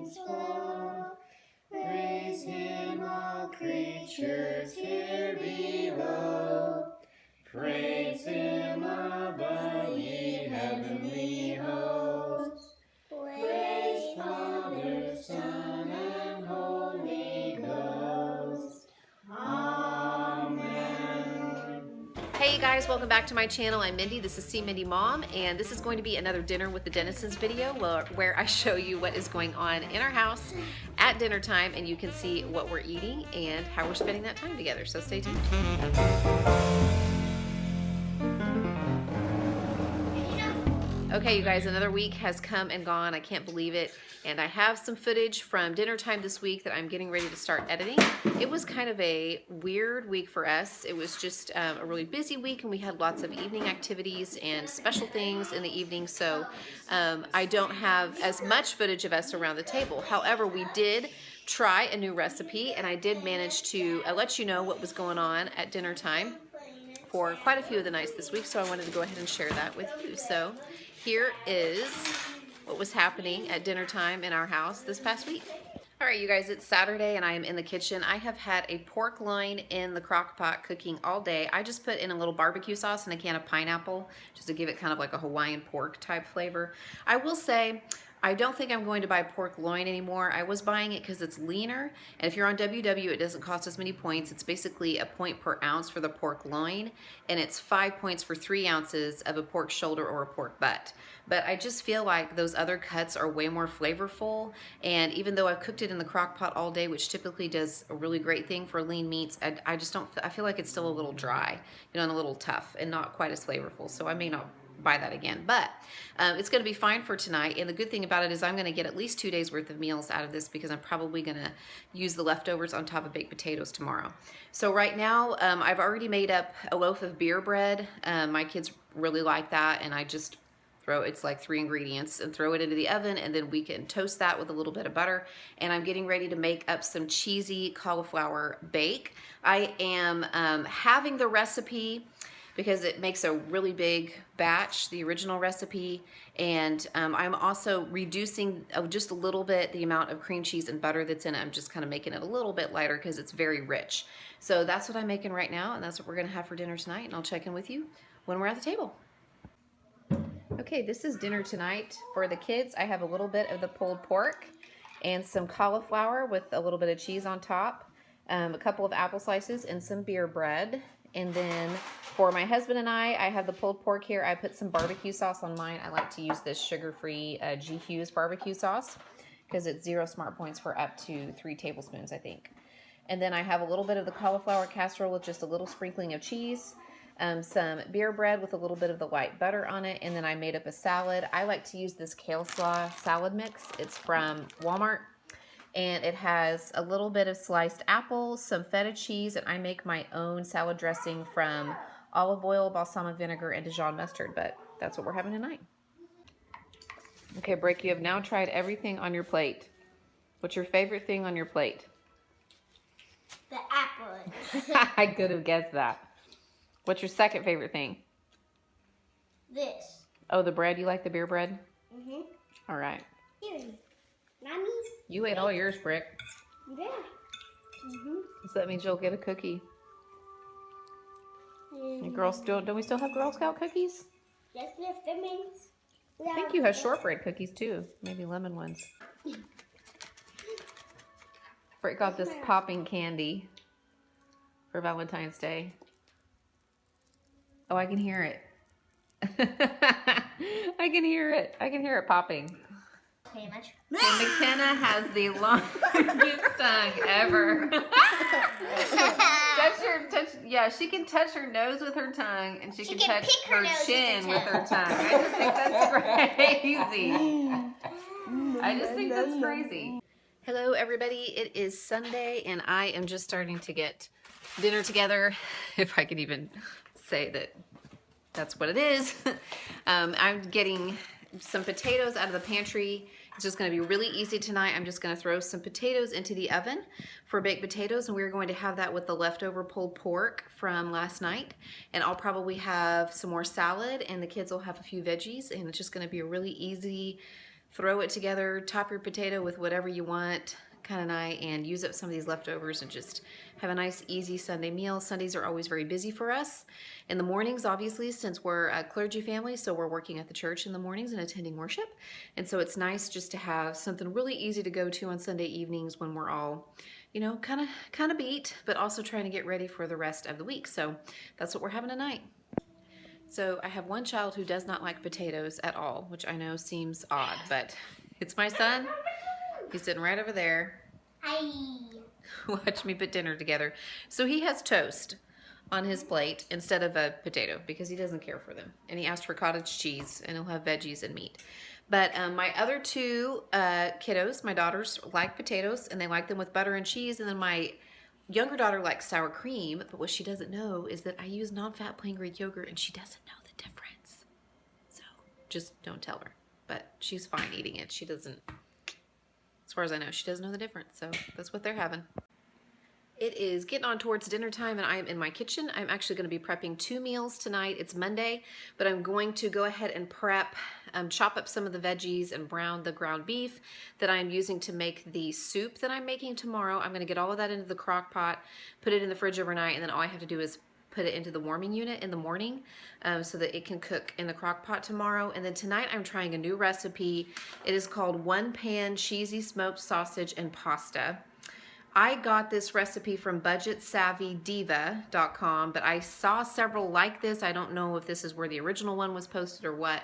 heavens flow. Praise him, all creatures here below. Praise him above, ye heavenly hosts. Praise Father, Son, and Holy Ghost. Amen. Hey guys, welcome back to my channel. I'm Mindy. This is See Mindy Mom, and this is going to be another Dinner with the Dennisons video where I show you what is going on in our house at dinner time, and you can see what we're eating and how we're spending that time together. So stay tuned. Okay, you guys, another week has come and gone. I can't believe it. And I have some footage from dinner time this week that I'm getting ready to start editing. It was kind of a weird week for us. It was just a really busy week, and we had lots of evening activities and special things in the evening. So I don't have as much footage of us around the table. However, we did try a new recipe, and I did manage to let you know what was going on at dinner time for quite a few of the nights this week, so I wanted to go ahead and share that with you. So here is what was happening at dinner time in our house this past week. All right, you guys, it's Saturday and I am in the kitchen. I have had a pork loin in the crock pot cooking all day. I just put in a little barbecue sauce and a can of pineapple just to give it kind of like a Hawaiian pork type flavor. I will say, I don't think I'm going to buy pork loin anymore. I was buying it because it's leaner, and if you're on WW, it doesn't cost as many points. It's basically a point per ounce for the pork loin, and it's 5 points for 3 ounces of a pork shoulder or a pork butt. But I just feel like those other cuts are way more flavorful, and even though I've cooked it in the crock pot all day, which typically does a really great thing for lean meats, I just don't, I feel like it's still a little dry, you know, and a little tough and not quite as flavorful. So I may not buy that again, but it's going to be fine for tonight. And the good thing about it is I'm going to get at least 2 days worth of meals out of this, because I'm probably going to use the leftovers on top of baked potatoes tomorrow. So right now I've already made up a loaf of beer bread. My kids really like that, and I just throw, it's like 3 ingredients, and throw it into the oven, and then we can toast that with a little bit of butter. And I'm getting ready to make up some cheesy cauliflower bake. I am having the recipe because it makes a really big batch, the original recipe, and I'm also reducing just a little bit the amount of cream cheese and butter that's in it. I'm just kind of making it a little bit lighter because it's very rich. So that's what I'm making right now, and that's what we're gonna have for dinner tonight, and I'll check in with you when we're at the table. Okay, this is dinner tonight for the kids. I have a little bit of the pulled pork and some cauliflower with a little bit of cheese on top, a couple of apple slices, and some beer bread. And then for my husband and I have the pulled pork here. I put some barbecue sauce on mine. I like to use this sugar-free G. Hughes barbecue sauce because it's 0 smart points for up to 3 tablespoons, I think. And then I have a little bit of the cauliflower casserole with just a little sprinkling of cheese, some beer bread with a little bit of the white butter on it, and then I made up a salad. I like to use this kale slaw salad mix. It's from Walmart. And it has a little bit of sliced apples, some feta cheese, and I make my own salad dressing from olive oil, balsamic vinegar, and Dijon mustard, but that's what we're having tonight. Okay, Brick, you have now tried everything on your plate. What's your favorite thing on your plate? The apples. I could have guessed that. What's your second favorite thing? This. Oh, the bread? You like the beer bread? Mm-hmm. All right. Here. Mommy. You ate all yours, Brick. Yeah. Mm-hmm. So that means you'll get a cookie. And girls, don't we still have Girl Scout cookies? Yes, that means. I think you have shortbread cookies too. Maybe lemon ones. Brick got this popping candy for Valentine's Day. Oh, I can hear it. I can hear it. I can hear it popping. Okay, much. And McKenna has the longest tongue ever. Yeah, she can touch her nose with her tongue, and she can touch her chin with her tongue. I just think that's crazy. I just think that's crazy. Hello, everybody. It is Sunday, and I am just starting to get dinner together, if I can even say that that's what it is. I'm getting some potatoes out of the pantry. It's just going to be really easy tonight. I'm just going to throw some potatoes into the oven for baked potatoes, and we're going to have that with the leftover pulled pork from last night. And I'll probably have some more salad, and the kids will have a few veggies, and it's just going to be a really easy throw it together, top your potato with whatever you want, kind of nice, and use up some of these leftovers and just have a nice easy Sunday meal. Sundays are always very busy for us. In the mornings, obviously, since we're a clergy family, so we're working at the church in the mornings and attending worship. And so it's nice just to have something really easy to go to on Sunday evenings when we're all, you know, kind of beat, but also trying to get ready for the rest of the week. So that's what we're having tonight. So I have one child who does not like potatoes at all, which I know seems odd, but it's my son. He's sitting right over there. Hi. Watch me put dinner together. So he has toast on his plate instead of a potato because he doesn't care for them. And he asked for cottage cheese, and he'll have veggies and meat. But my other two kiddos, my daughters, like potatoes, and they like them with butter and cheese. And then my younger daughter likes sour cream, but what she doesn't know is that I use non-fat plain Greek yogurt, and she doesn't know the difference. So just don't tell her. But she's fine eating it. She doesn't, as far as I know, she doesn't know the difference. So that's what they're having. It is getting on towards dinner time, and I am in my kitchen. I'm actually going to be prepping 2 meals tonight. It's Monday, but I'm going to go ahead and prep, chop up some of the veggies and brown the ground beef that I'm using to make the soup that I'm making tomorrow. I'm going to get all of that into the crock pot, put it in the fridge overnight, and then all I have to do is put it into the warming unit in the morning so that it can cook in the crock pot tomorrow. And then tonight I'm trying a new recipe. It is called One Pan Cheesy Smoked Sausage and Pasta. I got this recipe from budgetsavvydiva.com, but I saw several like this. I don't know if this is where the original one was posted or what,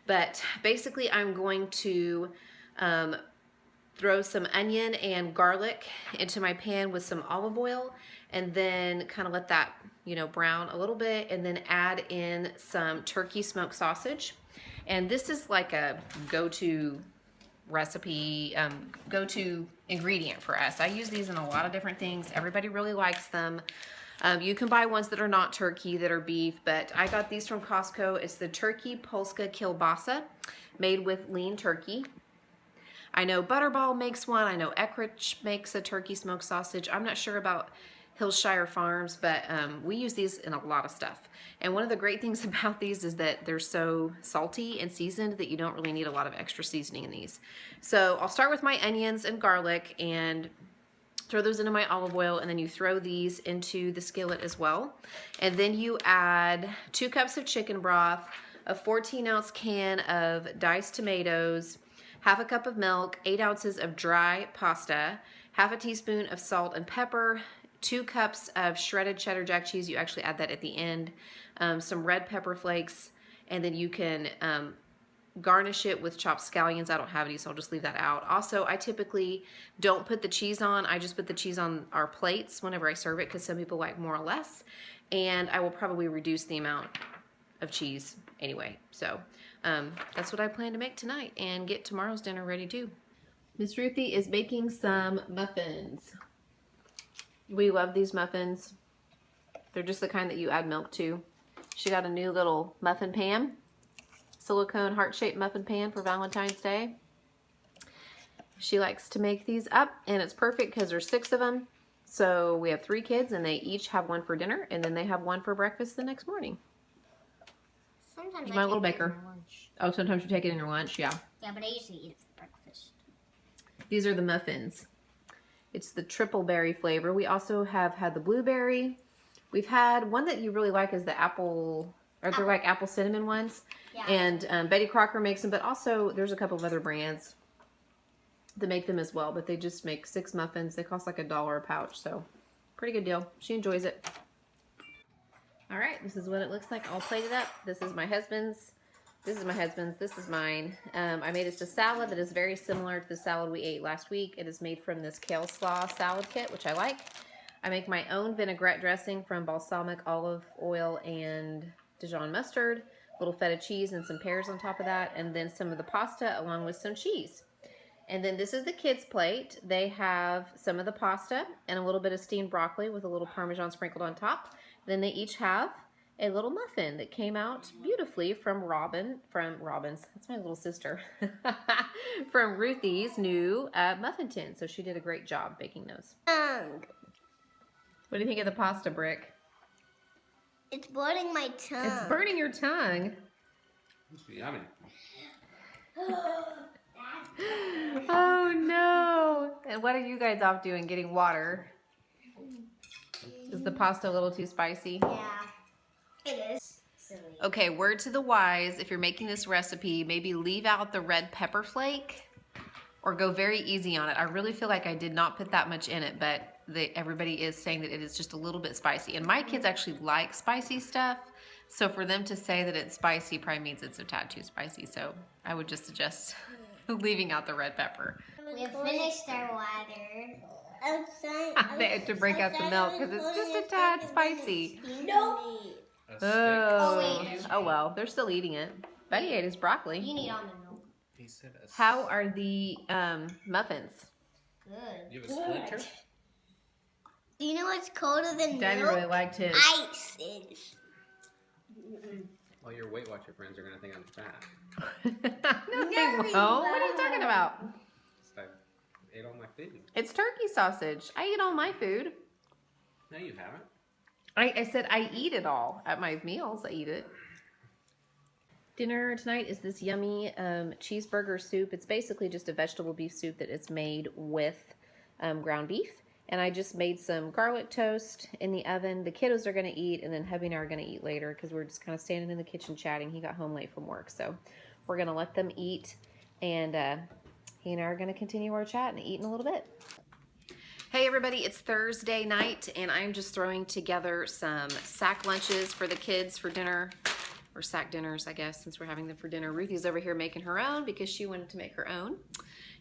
but basically I'm going to throw some onion and garlic into my pan with some olive oil, and then kind of let that, you know, brown a little bit, and then add in some turkey smoked sausage. And this is like a go-to recipe, go-to ingredient for us. I use these in a lot of different things. Everybody really likes them. You can buy ones that are not turkey, that are beef, but I got these from Costco. It's the Turkey Polska Kielbasa, made with lean turkey. I know Butterball makes one. I know Eckrich makes a turkey smoked sausage. I'm not sure about Hillshire Farms, but we use these in a lot of stuff. And one of the great things about these is that they're so salty and seasoned that you don't really need a lot of extra seasoning in these. So I'll start with my onions and garlic and throw those into my olive oil, and then you throw these into the skillet as well. And then you add 2 cups of chicken broth, a 14-ounce can of diced tomatoes, half a cup of milk, 8 ounces of dry pasta, half a teaspoon of salt and pepper, 2 cups of shredded cheddar jack cheese. You actually add that at the end. Some red pepper flakes, and then you can garnish it with chopped scallions. I don't have any, so I'll just leave that out. Also, I typically don't put the cheese on. I just put the cheese on our plates whenever I serve it, because some people like more or less. And I will probably reduce the amount of cheese anyway. So that's what I plan to make tonight and get tomorrow's dinner ready too. Miss Ruthie is making some muffins. We love these muffins. They're just the kind that you add milk to. She got a new little muffin pan, silicone heart-shaped muffin pan for Valentine's Day. She likes to make these up, and it's perfect because there's 6 of them. So we have 3 kids, and they each have one for dinner, and then they have one for breakfast the next morning. Sometimes My little baker. Oh, sometimes you take it in your lunch, yeah. Yeah, but I usually eat it for breakfast. These are the muffins. It's the triple berry flavor. We also have had the blueberry. We've had one that you really like is the apple, or they're like apple cinnamon ones. Yeah. And Betty Crocker makes them, but also there's a couple of other brands that make them as well. But they just make 6 muffins. They cost like $1 a pouch, so pretty good deal. She enjoys it. All right, this is what it looks like all plated up. This is my husband's. This is my husband's. This is mine. I made us a salad that is very similar to the salad we ate last week. It is made from this kale slaw salad kit, which I like. I make my own vinaigrette dressing from balsamic olive oil and Dijon mustard, a little feta cheese and some pears on top of that, and then some of the pasta along with some cheese. And then this is the kids' plate. They have some of the pasta and a little bit of steamed broccoli with a little Parmesan sprinkled on top. Then they each have a little muffin that came out beautifully from Robin's, that's my little sister, from Ruthie's new muffin tin. So she did a great job baking those. What do you think of the pasta, Brick? It's burning my tongue. It's burning your tongue. Must be yummy. And what are you guys off doing? Getting water? Is the pasta a little too spicy? Yeah, it is. Silly. Okay, word to the wise, if you're making this recipe, maybe leave out the red pepper flake or go very easy on it. I really feel like I did not put that much in it, but everybody is saying that it is just a little bit spicy. And my kids actually like spicy stuff, so for them to say that it's spicy probably means it's a tad too spicy. So I would just suggest leaving out the red pepper. We have finished our water. They had to break out the milk because it's just a tad spicy. No. Oh well, they're still eating it. Betty ate his broccoli. You need almond milk. He said a How are the muffins? Good. You have a splinter? Do you know what's colder than Daddy milk? really liked his. Ice is. Well, your Weight Watcher friends are going to think I'm fat. No, they won't. What are you talking about? So I ate all my food. It's turkey sausage. I eat all my food. No, you haven't. I said I eat it all at my meals. I eat it. Dinner tonight is this yummy cheeseburger soup. It's basically just a vegetable beef soup that is made with ground beef. And I just made some garlic toast in the oven. The kiddos are going to eat, and then hubby and I are going to eat later because we're just kind of standing in the kitchen chatting. He got home late from work, so we're going to let them eat, and he and I are going to continue our chat and eat in a little bit. Hey everybody, it's Thursday night, and I'm just throwing together some sack lunches for the kids for dinner, or sack dinners, I guess, since we're having them for dinner. Ruthie's over here making her own because she wanted to make her own.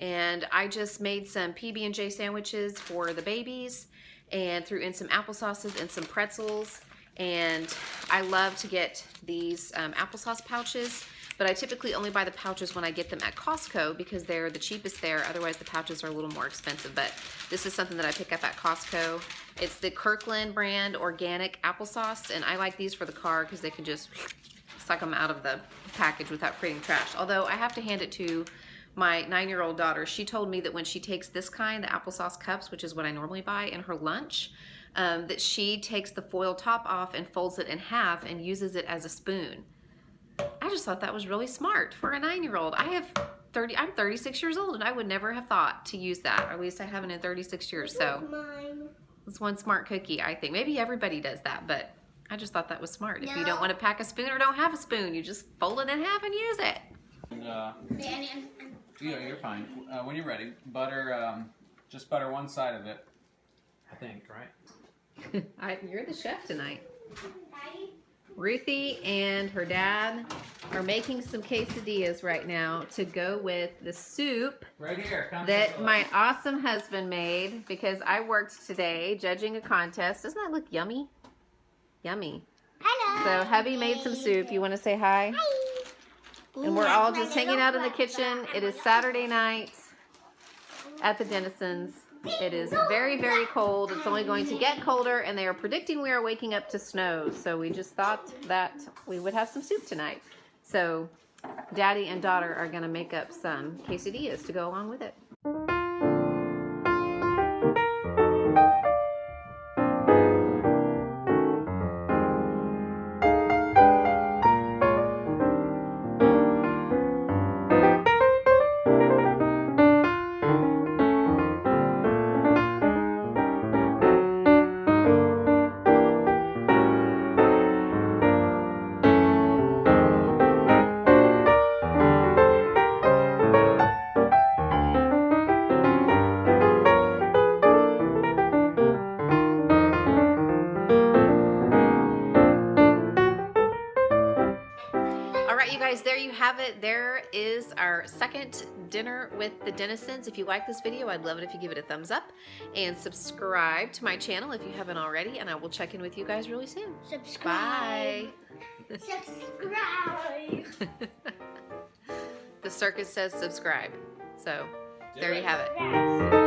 And I just made some PB&J sandwiches for the babies and threw in some applesauces and some pretzels. And I love to get these applesauce pouches, but I typically only buy the pouches when I get them at Costco because they're the cheapest there. Otherwise, the pouches are a little more expensive, but this is something that I pick up at Costco. It's the Kirkland brand organic applesauce, and I like these for the car because they can just suck them out of the package without creating trash. Although I have to hand it to my 9-year-old daughter. She told me that when she takes this kind, the applesauce cups, which is what I normally buy, in her lunch, that she takes the foil top off and folds it in half and uses it as a spoon. I just thought that was really smart for a 9-year-old. I'm 36 years old, and I would never have thought to use that. Or at least I haven't in 36 years. So it's one smart cookie, I think. Maybe everybody does that, but I just thought that was smart. If you don't want to pack a spoon or don't have a spoon, you just fold it in half and use it. And, yeah, you're fine. When you're ready, butter, just butter one side of it, I think, right? You're the chef tonight. Ruthie and her dad are making some quesadillas right now to go with the soup Right here. Come that my awesome husband made because I worked today judging a contest. Doesn't that look yummy? Yummy. Hello. So hubby made some soup. You want to say hi? Hi. And we're all just hanging out in the kitchen. It is Saturday night at the Dennisons. It is very, very cold. It's only going to get colder, and they are predicting we are waking up to snow. So we just thought that we would have some soup tonight. So Daddy and daughter are going to make up some quesadillas to go along with it. There you have it. There is our second dinner with the Dennisons. If you like this video, I'd love it if you give it a thumbs up and subscribe to my channel if you haven't already, and I will check in with you guys really soon. Subscribe. Bye. Subscribe. The circus says subscribe. So there you have it. Yes.